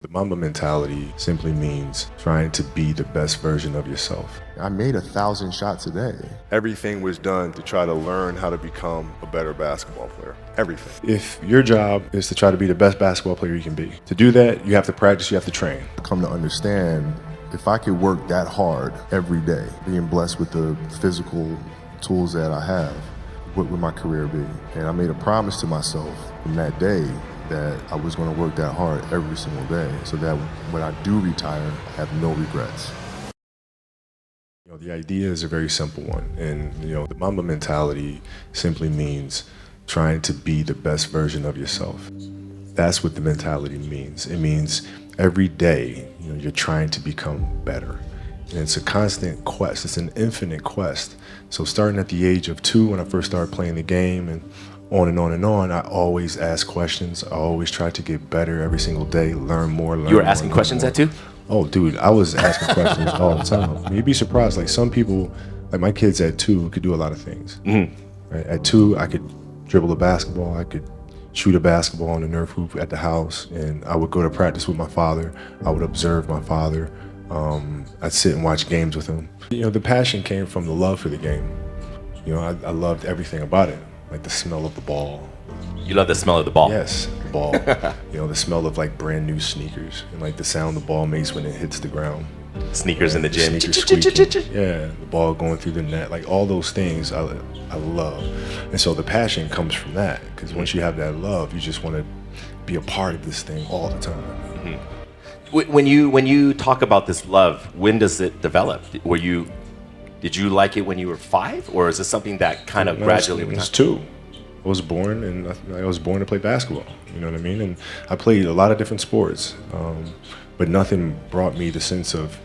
The MAMBA mentality simply means trying to be the best version of yourself. I made 1,000 shots a day. Everything was done to try to learn how to become a better basketball player. Everything. If your job is to try to be the best basketball player you can be, to do that, you have to practice, you have to train. I come to understand if I could work that hard every day, being blessed with the physical tools that I have, what would my career be? And I made a promise to myself from that day that I was going to work that hard every single day so that when I do retire, I have no regrets. The idea is a very simple one, and the MAMBA mentality simply means trying to be the best version of yourself. That's what the mentality means. It means every day, you're trying to become better. And it's a constant quest. It's an infinite quest. So starting at the age of 2, when I first started playing the game, and on and on and on, I always ask questions. I always try to get better every single day, learn more, learn more. You were asking questions at 2? Oh, dude, I was asking questions all the time. You'd be surprised. Like some people, like my kids at 2 could do a lot of things. Mm-hmm. Right? At 2, I could dribble a basketball. I could shoot a basketball on the Nerf hoop at the house. And I would go to practice with my father. I would observe my father. I'd sit and watch games with him. The passion came from the love for the game. I loved everything about it. Like the smell of the ball. You love the smell of the ball? Yes, the ball. The smell of like brand new sneakers and like the sound the ball makes when it hits the ground. Sneakers in the gym. Sneakers squeaking. Yeah, the ball going through the net. Like all those things I love. And so the passion comes from that, because once you have that love, you just want to be a part of this thing all the time. Mm-hmm. When you talk about this love, when does it develop? Did you like it when you were 5, or is this something that kind of gradually? I was 2. I was born, and I was born to play basketball. You know what I mean? And I played a lot of different sports, but nothing brought me the sense of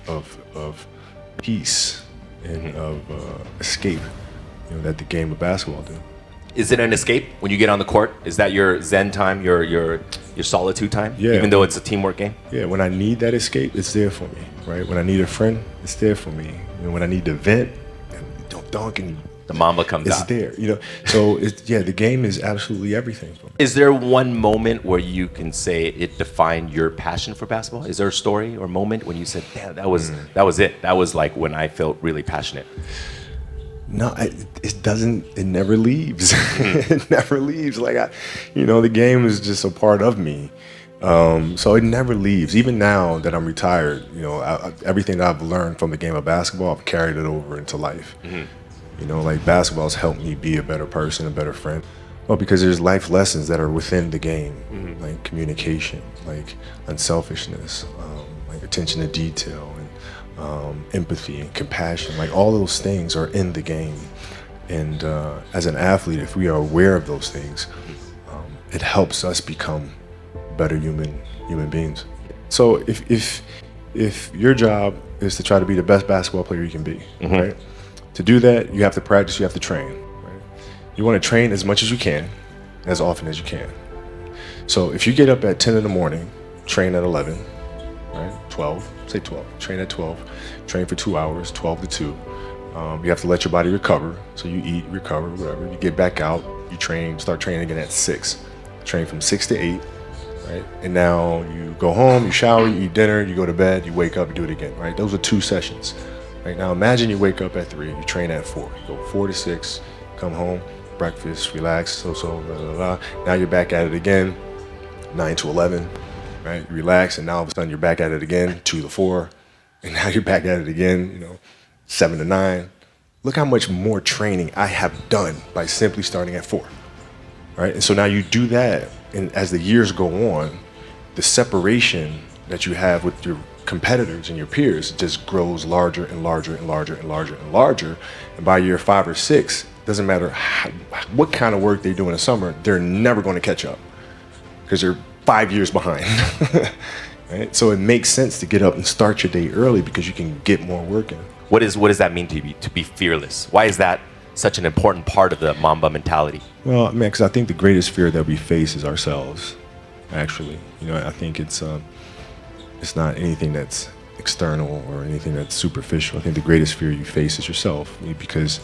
peace and of escape, that the game of basketball did. Is it an escape when you get on the court? Is that your zen time, your solitude time? Yeah. Even though it's a teamwork game? Yeah, when I need that escape, it's there for me, right? When I need a friend, it's there for me. When I need to vent, and the MAMBA comes out. It's there, So the game is absolutely everything for me. Is there one moment where you can say it defined your passion for basketball? Is there a story or moment when you said, "Damn, that was it. That was like when I felt really passionate"? No, it doesn't. It never leaves. It never leaves. Like the game is just a part of me. So it never leaves. Even now that I'm retired, everything that I've learned from the game of basketball, I've carried it over into life. Mm-hmm. Like basketball's helped me be a better person, a better friend. Well, because there's life lessons that are within the game, like communication, like unselfishness, like attention to detail, and empathy and compassion. Like all those things are in the game. And as an athlete, if we are aware of those things, it helps us become better human beings. So if your job is to try to be the best basketball player you can be, right? To do that, you have to practice, you have to train, right? You want to train as much as you can, as often as you can. So if you get up at 10 in the morning, train at 11, right? 12, say 12, train at 12, train for 2 hours, 12 to 2. You have to let your body recover. So you eat, recover, whatever. You get back out, you train, start training again at 6. Train from 6 to 8. Right? And now you go home, you shower, you eat dinner, you go to bed, you wake up, you do it again, right? Those are 2 sessions. Right? Now imagine you wake up at 3, you train at 4, you go 4 to 6, come home, breakfast, relax, blah, blah, blah. Now you're back at it again, 9 to 11, right? You relax, and now all of a sudden you're back at it again, 2 to 4, and now you're back at it again, 7 to 9. Look how much more training I have done by simply starting at 4, right? And so now you do that, and as the years go on, the separation that you have with your competitors and your peers just grows larger and larger and larger and larger and larger. And by year 5 or 6, doesn't matter what kind of work they do in the summer, they're never going to catch up because they're 5 years behind. Right? So it makes sense to get up and start your day early because you can get more work in. What does that mean to be fearless? Why is that such an important part of the MAMBA mentality? Well, because I think the greatest fear that we face is ourselves, actually. I think it's not anything that's external or anything that's superficial. I think the greatest fear you face is yourself, because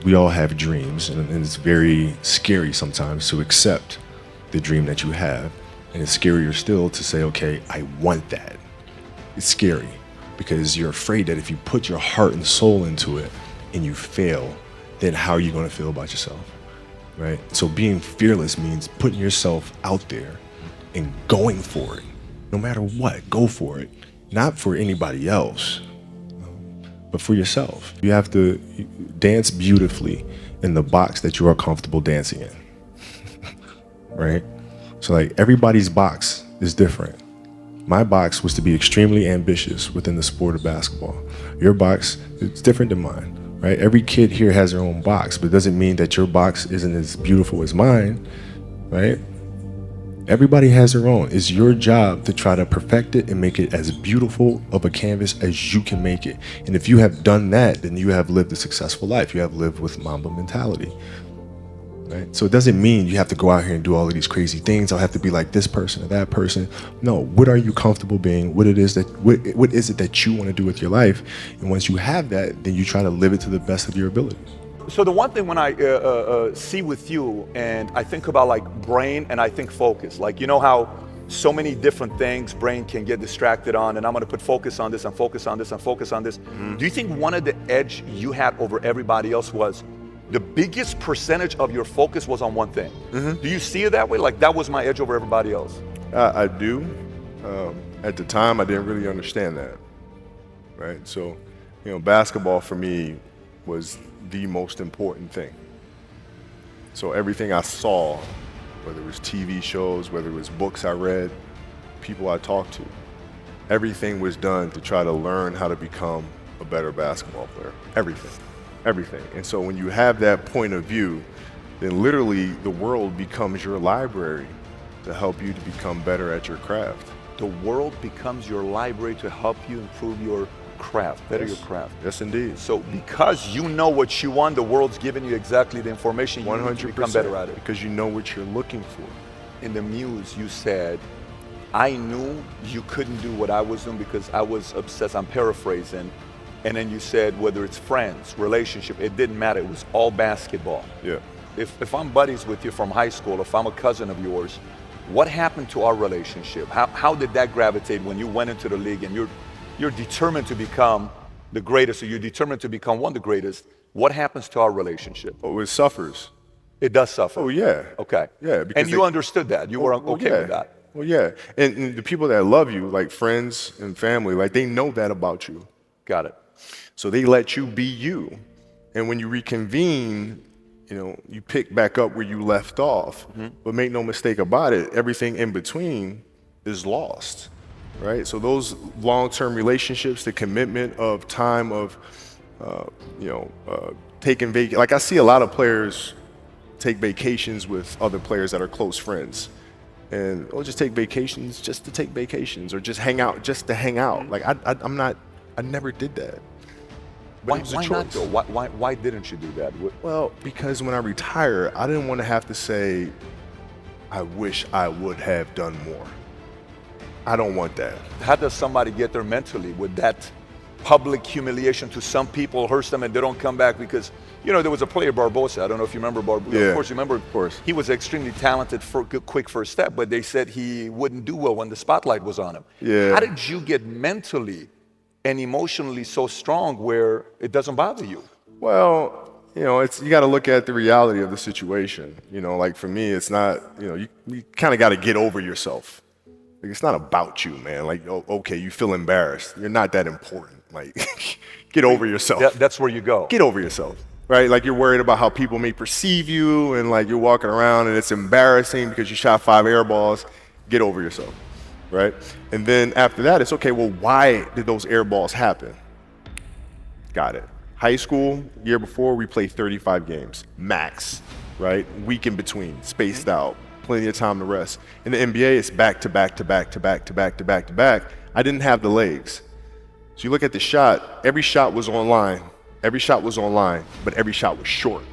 we all have dreams, and it's very scary sometimes to accept the dream that you have And it's scarier still to say, okay, I want that. It's scary because you're afraid that if you put your heart and soul into it and you fail, then how are you going to feel about yourself, right? So being fearless means putting yourself out there and going for it. No matter what, go for it. Not for anybody else, but for yourself. You have to dance beautifully in the box that you are comfortable dancing in, right? So like everybody's box is different. My box was to be extremely ambitious within the sport of basketball. Your box is different than mine, right? Every kid here has their own box, but it doesn't mean that your box isn't as beautiful as mine, right? Everybody has their own. It's your job to try to perfect it and make it as beautiful of a canvas as you can make it. And if you have done that, then you have lived a successful life. You have lived with MAMBA mentality. Right? So it doesn't mean you have to go out here and do all of these crazy things. I'll have to be like this person or that person. No, what are you comfortable being? What is it that you want to do with your life? And once you have that, then you try to live it to the best of your ability. So the one thing when I see with you, and I think about like brain and I think focus, like you know how so many different things brain can get distracted on, and I'm gonna put focus on this and focus on this and focus on this. Do you think one of the edge you had over everybody else was the biggest percentage of your focus was on one thing? Do you see it that way? Like that was my edge over everybody else? I do. At the time, I didn't really understand that, right? So, you know, basketball for me was the most important thing. So everything I saw, whether it was TV shows, whether it was books I read, people I talked to, everything was done to try to learn how to become a better basketball player. Everything. And so when you have that point of view, then literally the world becomes your library to help you to become better at your craft. The world becomes your library to help you improve your craft, better your craft. Yes, indeed. So because you know what you want, the world's giving you exactly the information you need to become better at it. Because you know what you're looking for. In the Muse, you said, I knew you couldn't do what I was doing because I was obsessed. I'm paraphrasing. And then you said, whether it's friends, relationship, it didn't matter. It was all basketball. Yeah. If I'm buddies with you from high school, if I'm a cousin of yours, what happened to our relationship? How did that gravitate when you went into the league and you're determined to become the greatest, or you're determined to become one of the greatest? What happens to our relationship? Oh, it suffers. It does suffer. Oh, yeah. Okay. Yeah. And you understood that. You were okay yeah. with that. Well, yeah. And the people that love you, like friends and family, like they know that about you. Got it. So they let you be you. And when you reconvene, you know, you pick back up where you left off. But make no mistake about it, everything in between is lost, right? So those long-term relationships, the commitment of time of, taking vacation. Like I see a lot of players take vacations with other players that are close friends. And or just take vacations just to take vacations, or just hang out just to hang out. Like I never did that. But Why it was a not choice. though? Why didn't you do that? Well, because when I retire, I didn't want to have to say, I wish I would have done more. I don't want that. How does somebody get there mentally with that public humiliation? To some people hurts them and they don't come back because, you know, there was a player, Barbosa. I don't know if you remember Barbosa. Yeah, of course, you remember. of course. He was extremely talented for quick first step, but they said he wouldn't do well when the spotlight was on him. Yeah. How did you get mentally and emotionally so strong where it doesn't bother you? Well, you know, you got to look at the reality of the situation. You know, like for me, it's not, you know, you kind of got to get over yourself. Like, it's not about you, man. Like, okay, you feel embarrassed. You're not that important. Like, get over yourself. That's where you go. Get over yourself, right? Like, you're worried about how people may perceive you, and like you're walking around and it's embarrassing because you shot 5 air balls. Get over yourself, right? And then after that, it's okay, well, why did those air balls happen? Got it. High school, year before, we played 35 games, max, right? Week in between, spaced out, plenty of time to rest. In the NBA, it's back to back to back to back to back to back to back. I didn't have the legs. So you look at the shot, every shot was online. Every shot was online, but every shot was short.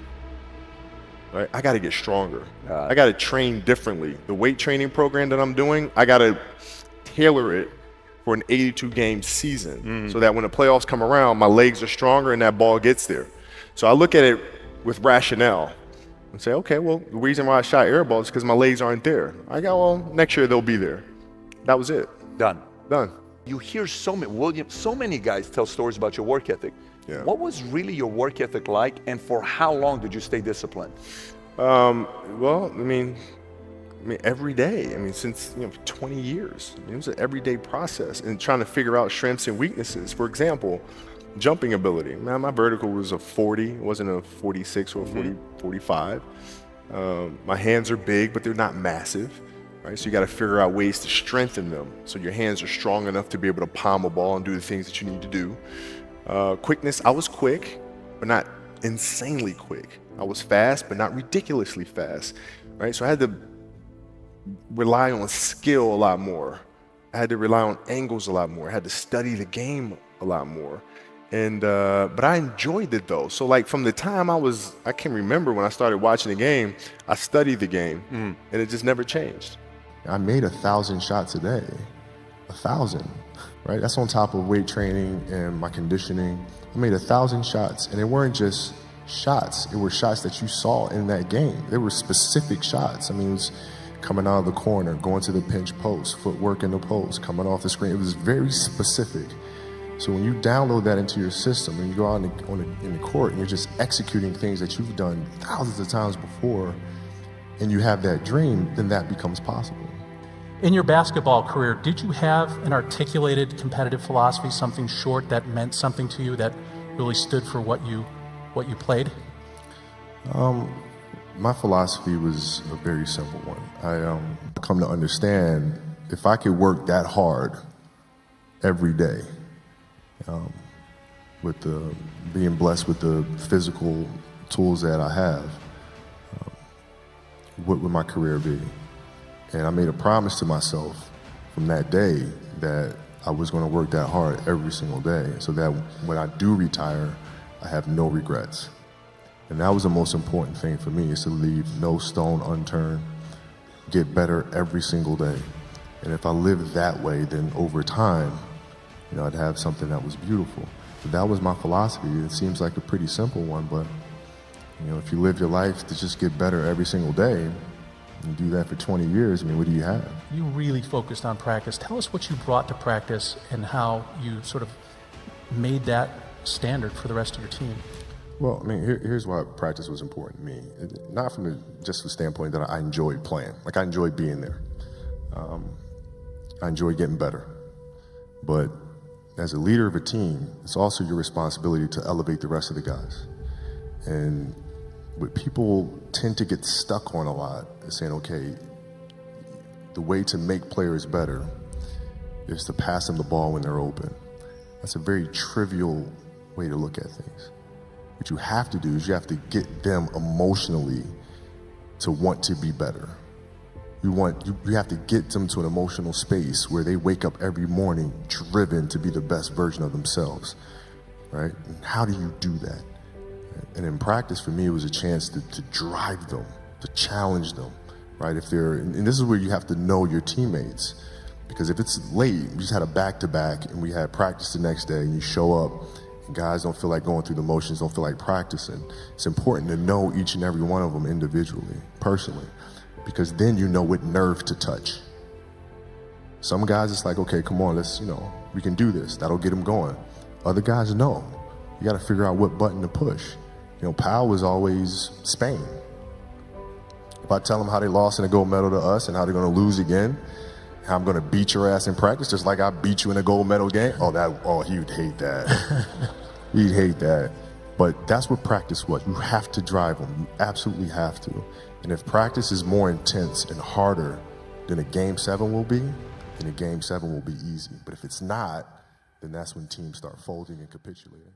Right? I got to get stronger. I got to train differently. The weight training program that I'm doing, I got to tailor it for an 82-game season so that when the playoffs come around, my legs are stronger and that ball gets there. So I look at it with rationale. and say, okay, well, the reason why I shot air balls is because my legs aren't there. I go, well, next year they'll be there. That was it. Done. Done. You hear so many, William, so many guys tell stories about your work ethic. Yeah. What was really your work ethic like, and for how long did you stay disciplined? Well, I mean, every day. I mean, since 20 years. I mean, it was an everyday process, and trying to figure out strengths and weaknesses. For example, jumping ability. Man, my vertical was a 40. It wasn't a 46 or a 45. My hands are big, but they're not massive. Right, so you got to figure out ways to strengthen them so your hands are strong enough to be able to palm a ball and do the things that you need to do. Quickness, I was quick, but not insanely quick. I was fast, but not ridiculously fast. Right, so I had to rely on skill a lot more. I had to rely on angles a lot more. I had to study the game a lot more. And but I enjoyed it though. So like from the time I can remember when I started watching the game, I studied the game, and it just never changed. I made 1,000 shots a day, 1,000, right? That's on top of weight training and my conditioning. I made 1,000 shots, and it weren't just shots. It were shots that you saw in that game. They were specific shots. I mean, it was coming out of the corner, going to the pinch post, footwork in the post, coming off the screen. It was very specific. So when you download that into your system and you go out in the court and you're just executing things that you've done thousands of times before, and you have that dream, then that becomes possible. In your basketball career, did you have an articulated competitive philosophy, something short that meant something to you, that really stood for what you played? My philosophy was a very simple one. I come to understand if I could work that hard every day, with being blessed with the physical tools that I have, what would my career be? And I made a promise to myself from that day that I was going to work that hard every single day so that when I do retire, I have no regrets. And that was the most important thing for me, is to leave no stone unturned, get better every single day. And if I lived that way, then over time, I'd have something that was beautiful. So that was my philosophy. It seems like a pretty simple one, but if you live your life to just get better every single day, and do that for 20 years, I mean, what do you have? You really focused on practice. Tell us what you brought to practice and how you sort of made that standard for the rest of your team. Well, I mean, here's why practice was important to me. Not from just the standpoint that I enjoyed playing. Like, I enjoyed being there. I enjoyed getting better. But as a leader of a team, it's also your responsibility to elevate the rest of the guys. And what people tend to get stuck on a lot is saying, okay, the way to make players better is to pass them the ball when they're open. That's a very trivial way to look at things. What you have to do is you have to get them emotionally to want to be better. You have to get them to an emotional space where they wake up every morning driven to be the best version of themselves, right? And how do you do that? And in practice, for me, it was a chance to drive them, to challenge them, right? And this is where you have to know your teammates, because if it's late, we just had a back-to-back and we had practice the next day, and you show up and guys don't feel like going through the motions, don't feel like practicing. It's important to know each and every one of them individually, personally, because then you know what nerve to touch. Some guys, it's like, okay, come on, we can do this. That'll get them going. Other guys, no. You got to figure out what button to push. Powell was always Spain. If I tell them how they lost in a gold medal to us and how they're going to lose again, how I'm going to beat your ass in practice just like I beat you in a gold medal game, he would hate that. He'd hate that. But that's what practice was. You have to drive them. You absolutely have to. And if practice is more intense and harder than a Game 7 will be, then a Game 7 will be easy. But if it's not, then that's when teams start folding and capitulating.